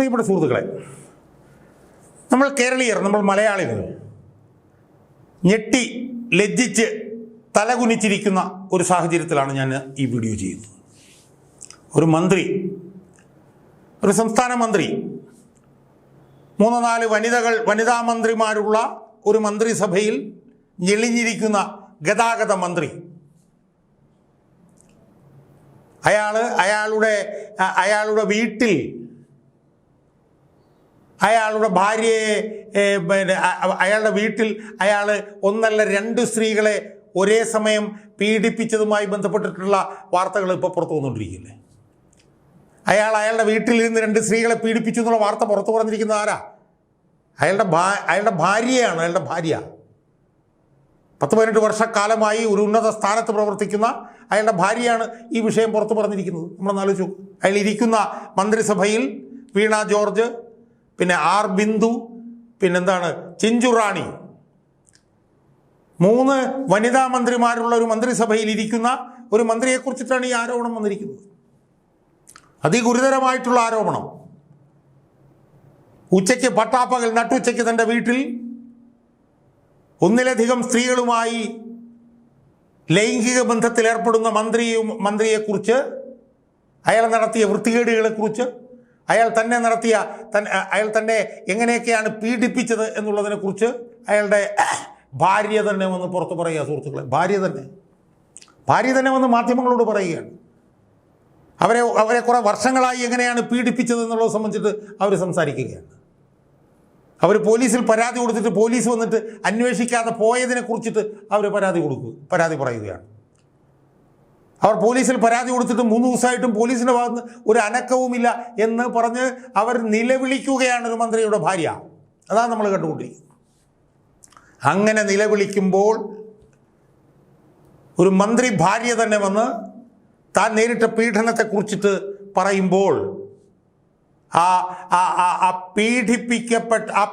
പ്രിയപ്പെട്ട സുഹൃത്തുക്കളെ, നമ്മൾ കേരളീയർ, നമ്മൾ മലയാളികൾ ഞെട്ടി ലജ്ജിച്ച് തലകുനിച്ചിരിക്കുന്ന ഒരു സാഹചര്യത്തിലാണ് ഞാൻ ഈ വീഡിയോ ചെയ്യുന്നത്. ഒരു മന്ത്രി, ഒരു സംസ്ഥാന മന്ത്രി, 3-4 വനിതാ മന്ത്രിമാരുള്ള ഒരു മന്ത്രിസഭയിൽ ഞെളിഞ്ഞിരിക്കുന്ന ഗതാഗത മന്ത്രി, അയാളുടെ വീട്ടിൽ അയാളുടെ ഭാര്യയെ അയാളുടെ വീട്ടിൽ അയാൾ 1-2 സ്ത്രീകളെ ഒരേ സമയം പീഡിപ്പിച്ചതുമായി ബന്ധപ്പെട്ടിട്ടുള്ള വാർത്തകൾ ഇപ്പോൾ പുറത്തു വന്നുകൊണ്ടിരിക്കില്ലേ? അയാളുടെ വീട്ടിൽ നിന്ന് 2 സ്ത്രീകളെ പീഡിപ്പിച്ചു എന്നുള്ള വാർത്ത പുറത്തു പറഞ്ഞിരിക്കുന്നത് ആരാ? അയാളുടെ ഭാര്യയാണ്. അയാളുടെ ഭാര്യ 10-18 വർഷക്കാലമായി ഒരു ഉന്നത സ്ഥാനത്ത് പ്രവർത്തിക്കുന്ന അയാളുടെ ഭാര്യയാണ് ഈ വിഷയം പുറത്തു പറഞ്ഞിരിക്കുന്നത്. നമ്മളൊന്ന് ആലോചിച്ചു. അയാൾ ഇരിക്കുന്ന മന്ത്രിസഭയിൽ വീണ ജോർജ്, പിന്നെ ആർ ബിന്ദു, പിന്നെന്താണ് ചിഞ്ചുറാണി, 3 വനിതാ മന്ത്രിമാരുള്ള ഒരു മന്ത്രിസഭയിൽ ഇരിക്കുന്ന ഒരു മന്ത്രിയെക്കുറിച്ചിട്ടാണ് ഈ ആരോപണം വന്നിരിക്കുന്നത്. അതിഗുരുതരമായിട്ടുള്ള ആരോപണം. ഉച്ചയ്ക്ക് പട്ടാപ്പകൽ നട്ടുച്ചയ്ക്ക് തൻ്റെ വീട്ടിൽ 1-ലധികം സ്ത്രീകളുമായി ലൈംഗിക ബന്ധത്തിൽ ഏർപ്പെടുന്ന മന്ത്രിയെക്കുറിച്ച്, അയാൾ നടത്തിയ വൃത്തികേടുകളെക്കുറിച്ച്, അയാൾ തന്നെ എങ്ങനെയൊക്കെയാണ് പീഡിപ്പിച്ചത് എന്നുള്ളതിനെക്കുറിച്ച് അയാളുടെ ഭാര്യ തന്നെ വന്ന് പുറത്ത് പറയുക. സുഹൃത്തുക്കളെ, ഭാര്യ തന്നെ വന്ന് മാധ്യമങ്ങളോട് പറയുകയാണ്. അവരെ കുറേ വർഷങ്ങളായി എങ്ങനെയാണ് പീഡിപ്പിച്ചത് എന്നുള്ളത് സംബന്ധിച്ചിട്ട് അവർ സംസാരിക്കുകയാണ്. അവർ പോലീസിൽ പരാതി കൊടുത്തിട്ട് പോലീസ് വന്നിട്ട് അന്വേഷിക്കാതെ പോയതിനെ കുറിച്ചിട്ട് അവർ പരാതി പറയുകയാണ്. അവർ പോലീസിൽ പരാതി കൊടുത്തിട്ട് 3 ദിവസമായിട്ടും പോലീസിൻ്റെ ഭാഗത്ത് ഒരു അനക്കവുമില്ല എന്ന് പറഞ്ഞ് അവർ നിലവിളിക്കുകയാണ് ഒരു മന്ത്രിയുടെ ഭാര്യ. അതാണ് നമ്മൾ കണ്ടുകൊണ്ടിരിക്കുന്നത്. അങ്ങനെ നിലവിളിക്കുമ്പോൾ ഒരു മന്ത്രി ഭാര്യ തന്നെ വന്ന് താൻ നേരിട്ട പീഡനത്തെക്കുറിച്ചിട്ട് പറയുമ്പോൾ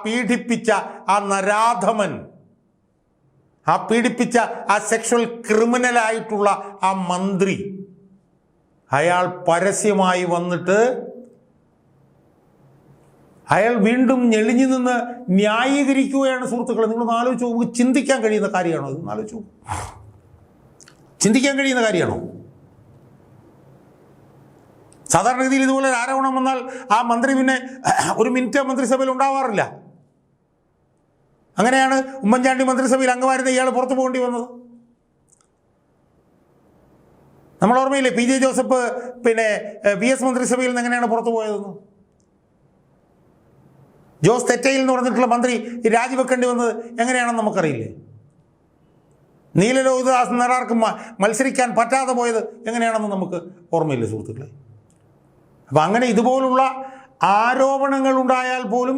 പീഡിപ്പിച്ച ആ നരാധമൻ, പീഡിപ്പിച്ച ആ സെക്ഷൽ ക്രിമിനലായിട്ടുള്ള ആ മന്ത്രി, അയാൾ പരസ്യമായി വന്നിട്ട് അയാൾ വീണ്ടും ഞെളിഞ്ഞു നിന്ന് ന്യായീകരിക്കുകയാണ്. സുഹൃത്തുക്കളെ, നിങ്ങളൊന്ന് ആലോചിച്ച് നോക്ക്. ചിന്തിക്കാൻ കഴിയുന്ന കാര്യമാണോ ഇത്? ആലോചിച്ച് നോക്ക്. ചിന്തിക്കാൻ കഴിയുന്ന കാര്യമാണോ? സാധാരണഗതിയിൽ ഇതുപോലെ ഒരു ആരോപണം വന്നാൽ ആ മന്ത്രി പിന്നെ ഒരു മിനിറ്റ് മന്ത്രിസഭയിൽ ഉണ്ടാവാറില്ല. അങ്ങനെയാണ് ഉമ്മൻചാണ്ടി മന്ത്രിസഭയിൽ അംഗമായിരുന്ന ഇയാൾ പുറത്തു പോകേണ്ടി വന്നത്. നമ്മൾ ഓർമ്മയില്ലേ, PJ ജോസഫ് പിന്നെ VS മന്ത്രിസഭയിൽ നിന്ന് എങ്ങനെയാണ് പുറത്തു പോയതെന്ന്? ജോസ് തെറ്റയിൽ എന്ന് പറഞ്ഞിട്ടുള്ള മന്ത്രി രാജിവെക്കേണ്ടി വന്നത് എങ്ങനെയാണെന്ന് നമുക്കറിയില്ലേ? നീലലോഹിതദാസ് നായർക്ക് മത്സരിക്കാൻ പറ്റാതെ പോയത് എങ്ങനെയാണെന്ന് നമുക്ക് ഓർമ്മയില്ലേ സുഹൃത്തുക്കളെ? അപ്പം അങ്ങനെ ഇതുപോലുള്ള ആരോപണങ്ങൾ ഉണ്ടായാൽ പോലും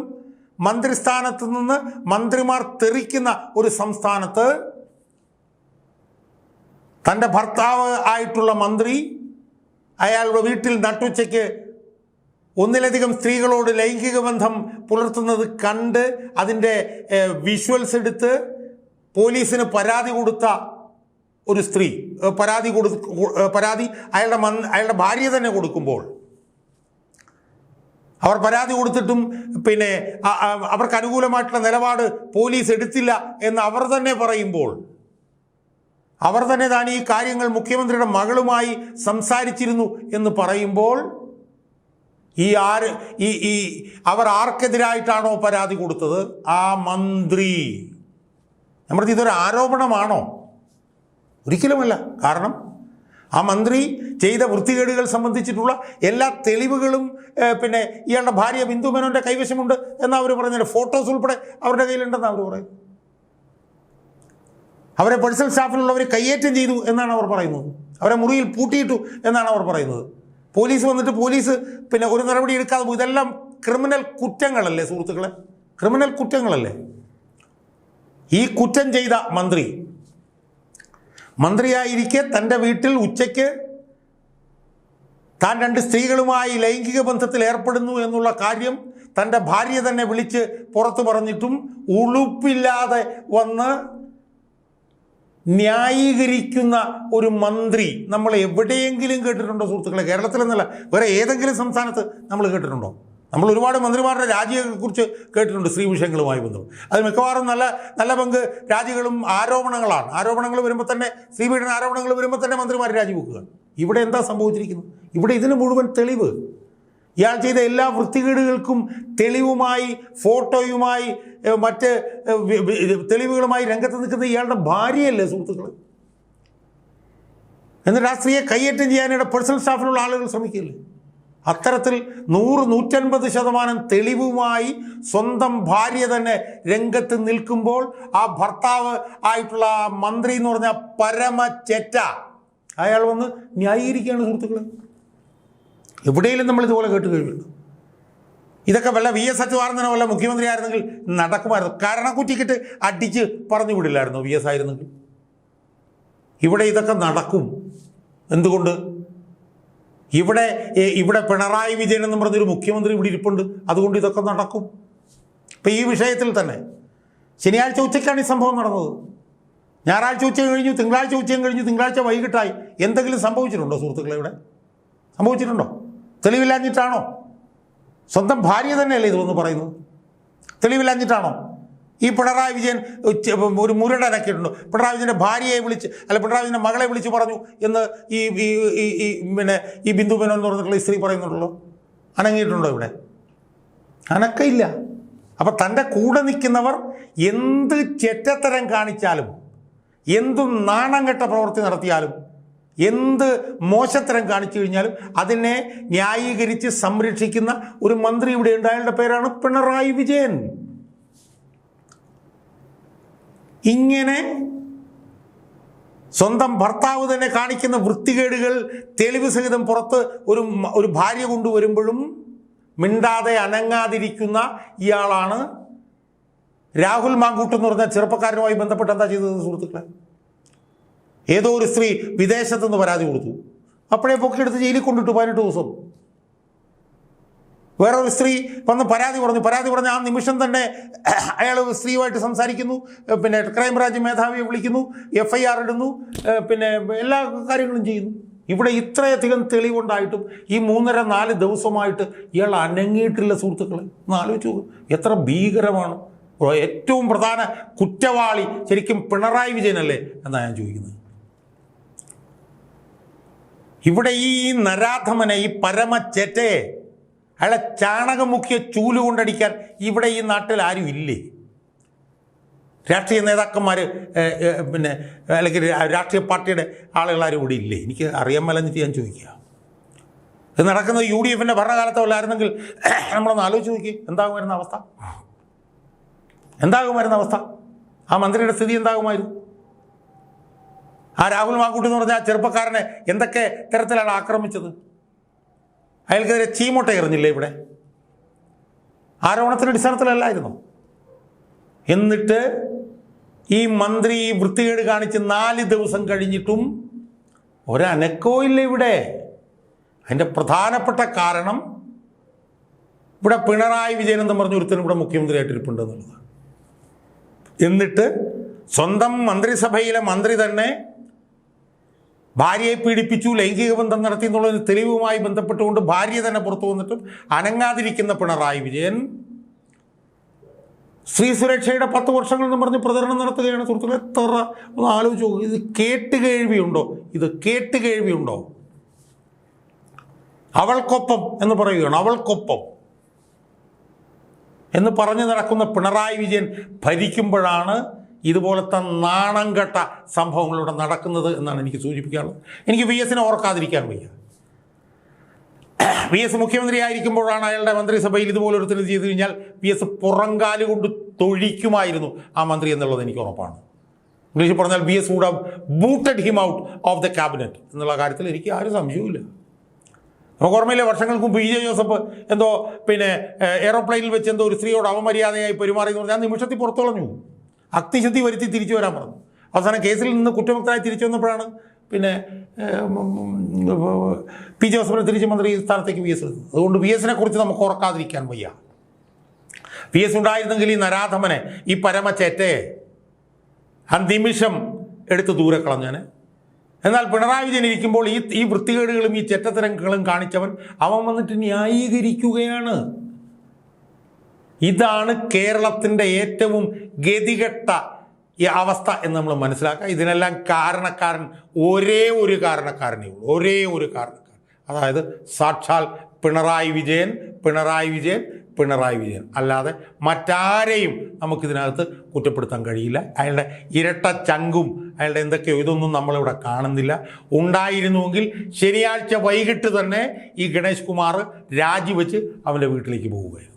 മന്ത്രിസ്ഥാനത്ത് നിന്ന് മന്ത്രിമാർ തെറിക്കുന്ന ഒരു സംസ്ഥാനത്ത് തൻ്റെ ഭർത്താവ് ആയിട്ടുള്ള മന്ത്രി അയാളുടെ വീട്ടിൽ നട്ടുച്ചയ്ക്ക് 1-ലധികം സ്ത്രീകളോട് ലൈംഗിക ബന്ധം പുലർത്തുന്നത് കണ്ട് അതിൻ്റെ വിഷ്വൽസ് എടുത്ത് പോലീസിന് പരാതി കൊടുത്ത ഒരു സ്ത്രീ, പരാതി അയാളുടെ ഭാര്യ തന്നെ കൊടുക്കുമ്പോൾ, അവർ പരാതി കൊടുത്തിട്ടും പിന്നെ അവർക്ക് അനുകൂലമായിട്ടുള്ള നിലപാട് പോലീസ് എടുത്തില്ല എന്ന് അവർ തന്നെ പറയുമ്പോൾ, അവർ തന്നെ താൻ ഈ കാര്യങ്ങൾ മുഖ്യമന്ത്രിയുടെ മകളുമായി സംസാരിച്ചിരുന്നു എന്ന് പറയുമ്പോൾ, അവർ ആർക്കെതിരായിട്ടാണോ പരാതി കൊടുത്തത് ആ മന്ത്രി, നമ്മുടെ ഇതൊരു ആരോപണമാണോ? ഒരിക്കലുമല്ല. കാരണം ആ മന്ത്രി ചെയ്ത വൃത്തികേടുകൾ സംബന്ധിച്ചിട്ടുള്ള എല്ലാ തെളിവുകളും പിന്നെ ഇയാളുടെ ഭാര്യ ബിന്ദു മേനോൻ്റെ കൈവശമുണ്ട് എന്ന് അവർ പറഞ്ഞില്ല. ഫോട്ടോസ് ഉൾപ്പെടെ അവരുടെ കയ്യിലുണ്ടെന്ന് അവർ പറയും. അവരെ പേഴ്സണൽ സ്റ്റാഫിലുള്ളവർ കയ്യേറ്റം ചെയ്തു എന്നാണ് അവർ പറയുന്നത്. അവരെ മുറിയിൽ പൂട്ടിയിട്ടു എന്നാണ് അവർ പറയുന്നത്. പോലീസ് വന്നിട്ട് പിന്നെ ഒരു നടപടി എടുക്കാതെ പോയി. ഇതെല്ലാം ക്രിമിനൽ കുറ്റങ്ങളല്ലേ സുഹൃത്തുക്കളെ? ക്രിമിനൽ കുറ്റങ്ങളല്ലേ? ഈ കുറ്റം ചെയ്ത മന്ത്രിയായിരിക്കെ തൻ്റെ വീട്ടിൽ ഉച്ചയ്ക്ക് താൻ 2 സ്ത്രീകളുമായി ലൈംഗിക ബന്ധത്തിൽ ഏർപ്പെടുന്നു എന്നുള്ള കാര്യം തൻ്റെ ഭാര്യ തന്നെ വിളിച്ച് പുറത്തു പറഞ്ഞിട്ടും ഉളുപ്പില്ലാതെ വന്ന് ന്യായീകരിക്കുന്ന ഒരു മന്ത്രി നമ്മൾ എവിടെയെങ്കിലും കേട്ടിട്ടുണ്ടോ സുഹൃത്തുക്കളെ? കേരളത്തിലെന്നല്ല, വേറെ ഏതെങ്കിലും സംസ്ഥാനത്ത് നമ്മൾ കേട്ടിട്ടുണ്ടോ? നമ്മൾ ഒരുപാട് മന്ത്രിമാരുടെ രാജിയെക്കുറിച്ച് കേട്ടിട്ടുണ്ട് സ്ത്രീ വിഷയങ്ങളുമായി ബന്ധം. അത് മിക്കവാറും നല്ല പങ്ക് രാജികളും ആരോപണങ്ങളാണ്. ആരോപണങ്ങൾ വരുമ്പോൾ തന്നെ, സ്ത്രീപീഡന ആരോപണങ്ങൾ വരുമ്പോൾ തന്നെ മന്ത്രിമാർ രാജിവെക്കുക. ഇവിടെ എന്താ സംഭവിച്ചിരിക്കുന്നത്? ഇവിടെ ഇതിന് മുഴുവൻ തെളിവ്, ഇയാൾ ചെയ്ത എല്ലാ വൃത്തികേടുകൾക്കും തെളിവുമായി, ഫോട്ടോയുമായി, മറ്റ് തെളിവുകളുമായി രംഗത്ത് നിൽക്കുന്ന ഇയാളുടെ ഭാര്യയല്ലേ സുഹൃത്തുക്കൾ? എന്നിട്ട് ആ സ്ത്രീയെ കയ്യേറ്റം ചെയ്യാനായിട്ട് പേഴ്സണൽ സ്റ്റാഫിലുള്ള ആളുകൾ ശ്രമിക്കില്ലേ? അത്തരത്തിൽ 100-150% തെളിവുമായി സ്വന്തം ഭാര്യ തന്നെ രംഗത്ത് നിൽക്കുമ്പോൾ ആ ഭർത്താവ് ആയിട്ടുള്ള ആ മന്ത്രി എന്ന് പറഞ്ഞ പരമചെറ്റ അയാൾ വന്ന് ന്യായീകരിക്കുകയാണ് സുഹൃത്തുക്കളെ. എവിടെയെങ്കിലും നമ്മൾ ഇതുപോലെ കേട്ട് കഴിയുന്നുണ്ട്? ഇതൊക്കെ വല്ല VS അച്യുതാനന്ദനോ വല്ല മുഖ്യമന്ത്രി ആയിരുന്നെങ്കിൽ നടക്കുമായിരുന്നു. കരണക്കുറ്റിക്കിട്ട് അടിച്ച് പറഞ്ഞു വിടില്ലായിരുന്നു VS ആയിരുന്നെങ്കിൽ. ഇവിടെ ഇതൊക്കെ നടക്കും. എന്തുകൊണ്ട്? ഇവിടെ പിണറായി വിജയൻ എന്ന് പറഞ്ഞൊരു മുഖ്യമന്ത്രി ഇവിടെ ഇരിപ്പുണ്ട്. അതുകൊണ്ട് ഇതൊക്കെ നടക്കും. ഇപ്പം ഈ വിഷയത്തിൽ തന്നെ ശനിയാഴ്ച ഉച്ചയ്ക്കാണ് ഈ സംഭവം നടന്നത്. ഞായറാഴ്ച ഉച്ചയും കഴിഞ്ഞു, തിങ്കളാഴ്ച ഉച്ചയും കഴിഞ്ഞു, തിങ്കളാഴ്ച വൈകിട്ടായി. എന്തെങ്കിലും സംഭവിച്ചിട്ടുണ്ടോ സുഹൃത്തുക്കളെ? ഇവിടെ സംഭവിച്ചിട്ടുണ്ടോ? തെളിവില്ലാഞ്ഞിട്ടാണോ? സ്വന്തം ഭാര്യ തന്നെയല്ലേ ഇതൊന്ന് പറയുന്നത്? തെളിവില്ലാഞ്ഞിട്ടാണോ? ഈ പിണറായി വിജയൻ ഒരു മുരടനക്കിയിട്ടുണ്ടോ? പിണറായി വിജയൻ്റെ ഭാര്യയെ വിളിച്ച്, അല്ല പിണറായി വിജയൻ്റെ മകളെ വിളിച്ച് പറഞ്ഞു എന്ന് ഈ ബിന്ദു മേനോൻ എന്ന് പറഞ്ഞിട്ടുള്ള സ്ത്രീ പറയുന്നുണ്ടല്ലോ. അനങ്ങിയിട്ടുണ്ടോ ഇവിടെ? അനക്കയില്ല. അപ്പം തൻ്റെ കൂടെ നിൽക്കുന്നവർ എന്ത് ചെറ്റത്തരം കാണിച്ചാലും, എന്ത് നാണംകെട്ട പ്രവൃത്തി നടത്തിയാലും, എന്ത് മോശത്തരം കാണിച്ചു കഴിഞ്ഞാലും അതിനെ ന്യായീകരിച്ച് സംരക്ഷിക്കുന്ന ഒരു മന്ത്രി ഇവിടെ ഉണ്ട്. അയാളുടെ പേരാണ് പിണറായി വിജയൻ. ഇങ്ങനെ സ്വന്തം ഭർത്താവ് തന്നെ കാണിക്കുന്ന വൃത്തികേടുകൾ തെളിവ് സഹിതം പുറത്ത് ഒരു ഭാര്യ കൊണ്ടുവരുമ്പോഴും മിണ്ടാതെ അനങ്ങാതിരിക്കുന്ന ഇയാളാണ് രാഹുൽ മാങ്കൂട്ട് എന്ന് പറഞ്ഞ ചെറുപ്പക്കാരനുമായി ബന്ധപ്പെട്ട് എന്താ ചെയ്തത് സുഹൃത്തുക്കളെ? ഏതോ ഒരു സ്ത്രീ വിദേശത്തുനിന്ന് പരാതി കൊടുത്തു. അപ്പോഴേ പൊക്കിയെടുത്ത് ജയിലിൽ കൊണ്ടിട്ടു 18 ദിവസം. വേറൊരു സ്ത്രീ വന്ന് പരാതി പറഞ്ഞ് ആ നിമിഷം തന്നെ അയാൾ സ്ത്രീയുമായിട്ട് സംസാരിക്കുന്നു, പിന്നെ ക്രൈംബ്രാഞ്ച് മേധാവിയെ വിളിക്കുന്നു, FIR ഇടുന്നു, പിന്നെ എല്ലാ കാര്യങ്ങളും ചെയ്യുന്നു. ഇവിടെ ഇത്രയധികം തെളിവുണ്ടായിട്ടും ഈ 3.5-4 ദിവസമായിട്ട് ഇയാൾ അനങ്ങിയിട്ടില്ല സുഹൃത്തുക്കളെ. ഒന്ന് ആലോചിച്ച് നോക്കും, എത്ര ഭീകരമാണ്. ഏറ്റവും പ്രധാന കുറ്റവാളി ശരിക്കും പിണറായി വിജയനല്ലേ എന്നാണ് ഞാൻ ചോദിക്കുന്നത്. ഇവിടെ ഈ നരാധമനെ, ഈ പരമചെറ്റയെ, അയാളെ ചാണകം മുക്കിയ ചൂല് കൊണ്ടടിക്കാൻ ഇവിടെ ഈ നാട്ടിൽ ആരും ഇല്ലേ? രാഷ്ട്രീയ നേതാക്കന്മാർ, പിന്നെ അല്ലെങ്കിൽ രാഷ്ട്രീയ പാർട്ടിയുടെ ആളുകളാരും ഇവിടെ ഇല്ലേ? എനിക്ക് അറിയാൻ മേലെന്നിട്ട് ഞാൻ ചോദിക്കുക. ഇത് നടക്കുന്നത് UDFൻ്റെ ഭരണകാലത്തുള്ളായിരുന്നെങ്കിൽ നമ്മളൊന്ന് ആലോചിച്ച് നോക്കി, എന്താകുമായിരുന്ന അവസ്ഥ? ആ മന്ത്രിയുടെ സ്ഥിതി എന്താകുമായിരുന്നു? ആ രാഹുൽ മാങ്കൂട്ട് എന്ന് പറഞ്ഞ ആ ചെറുപ്പക്കാരനെ എന്തൊക്കെ തരത്തിലാണ് ആക്രമിച്ചത്? അയാൾക്കെതിരെ ചീമോട്ട എറിഞ്ഞില്ലേ ഇവിടെ? ആരോപണത്തിൻ്റെ അടിസ്ഥാനത്തിലല്ലായിരുന്നു. എന്നിട്ട് ഈ മന്ത്രി വൃത്തികേട് കാണിച്ച് 4 ദിവസം കഴിഞ്ഞിട്ടും ഒരനക്കവും ഇല്ല ഇവിടെ. അതിൻ്റെ പ്രധാനപ്പെട്ട കാരണം ഇവിടെ പിണറായി വിജയൻ എന്ന് പറഞ്ഞ ഒരുത്തനും ഇവിടെ മുഖ്യമന്ത്രിയായിട്ടിരിപ്പുണ്ട് എന്നുള്ളതാണ്. എന്നിട്ട് സ്വന്തം മന്ത്രിസഭയിലെ മന്ത്രി തന്നെ ഭാര്യയെ പീഡിപ്പിച്ചു, ലൈംഗിക ബന്ധം നടത്തി എന്നുള്ളൊരു തെളിവുമായി ബന്ധപ്പെട്ടുകൊണ്ട് ഭാര്യ തന്നെ പുറത്തു വന്നിട്ടും അനങ്ങാതിരിക്കുന്ന പിണറായി വിജയൻ സ്ത്രീ സുരക്ഷയുടെ 10 വർഷങ്ങൾ എന്ന് പറഞ്ഞ് പ്രചരണം നടത്തുകയാണ് സുഹൃത്തുക്കളെ. എത്ര ഒന്ന് ആലോചിച്ച് നോക്കുക. ഇത് കേട്ടുകേഴ്വിയുണ്ടോ? അവൾക്കൊപ്പം എന്ന് പറയുകയാണ്. അവൾക്കൊപ്പം എന്ന് പറഞ്ഞു നടക്കുന്ന പിണറായി വിജയൻ ഭരിക്കുമ്പോഴാണ് ഇതുപോലത്തെ നാണം കെട്ട സംഭവങ്ങളിവിടെ നടക്കുന്നത് എന്നാണ് എനിക്ക് സൂചിപ്പിക്കാനുള്ളത്. എനിക്ക് VSനെ ഓർക്കാതിരിക്കാൻ വയ്യ. VS മുഖ്യമന്ത്രി ആയിരിക്കുമ്പോഴാണ് അയാളുടെ മന്ത്രിസഭയിൽ ഇതുപോലൊരുത്തിന് ചെയ്തു കഴിഞ്ഞാൽ VS പുറങ്കാല് കൊണ്ട് തൊഴിക്കുമായിരുന്നു ആ മന്ത്രി എന്നുള്ളത് എനിക്ക് ഉറപ്പാണ്. ഇംഗ്ലീഷിൽ പറഞ്ഞാൽ VS would have booted him out of the cabinet എന്നുള്ള കാര്യത്തിൽ എനിക്ക് ആരും സംശയവുമില്ല. നമുക്ക് ഓർമ്മയില്ലേ, വർഷങ്ങൾക്ക് മുമ്പ് PJ ജോസഫ് എന്തോ പിന്നെ എയ്റോപ്ലെയിനിൽ വെച്ച് എന്തോ ഒരു സ്ത്രീയോട് അവമര്യാദയായി പെരുമാറി എന്ന് പറഞ്ഞാൽ നിമിഷത്തിൽ പുറത്തു കളഞ്ഞു, അഗ്നിശുദ്ധി വരുത്തി തിരിച്ചു വരാൻ പറഞ്ഞു. അവസാനം കേസിൽ നിന്ന് കുറ്റമുക്തനായി തിരിച്ചു വന്നപ്പോഴാണ് പിന്നെ P ജോസഫിനെ തിരിച്ച് മന്ത്രി സ്ഥാനത്തേക്ക് VS എടുത്തത്. അതുകൊണ്ട് VSനെ കുറിച്ച് നമുക്ക് ഓർക്കാതിരിക്കാൻ വയ്യ. VS ഉണ്ടായിരുന്നെങ്കിൽ ഈ നരാധമനെ, ഈ പരമചേറ്റയെ ആ നിമിഷം എടുത്ത് ദൂരെ കളഞ്ഞാൽ. എന്നാൽ പിണറായി വിജയൻ ഇരിക്കുമ്പോൾ ഈ വൃത്തികേടുകളും ഈ ചെറ്റത്തരങ്ങളും കാണിച്ചവൻ അവൻ വന്നിട്ട് ന്യായീകരിക്കുകയാണ്. ഇതാണ് കേരളത്തിൻ്റെ ഏറ്റവും ഗതികെട്ട ഈ അവസ്ഥ എന്ന് നമ്മൾ മനസ്സിലാക്കുക. ഇതിനെല്ലാം കാരണക്കാരൻ ഒരേ ഒരു കാരണക്കാരനേ ഉള്ളൂ, ഒരേ ഒരു കാരണക്കാരൻ. അതായത് സാക്ഷാൽ പിണറായി വിജയൻ അല്ലാതെ മറ്റാരെയും നമുക്കിതിനകത്ത് കുറ്റപ്പെടുത്താൻ കഴിയില്ല. അയാളുടെ ഇരട്ട ചങ്കും അയാളുടെ എന്തൊക്കെയോ ഇതൊന്നും നമ്മളിവിടെ കാണുന്നില്ല. ഉണ്ടായിരുന്നുവെങ്കിൽ ശനിയാഴ്ച വൈകിട്ട് തന്നെ ഈ ഗണേഷ് കുമാർ രാജിവെച്ച് അവൻ്റെ വീട്ടിലേക്ക് പോവുകയായിരുന്നു.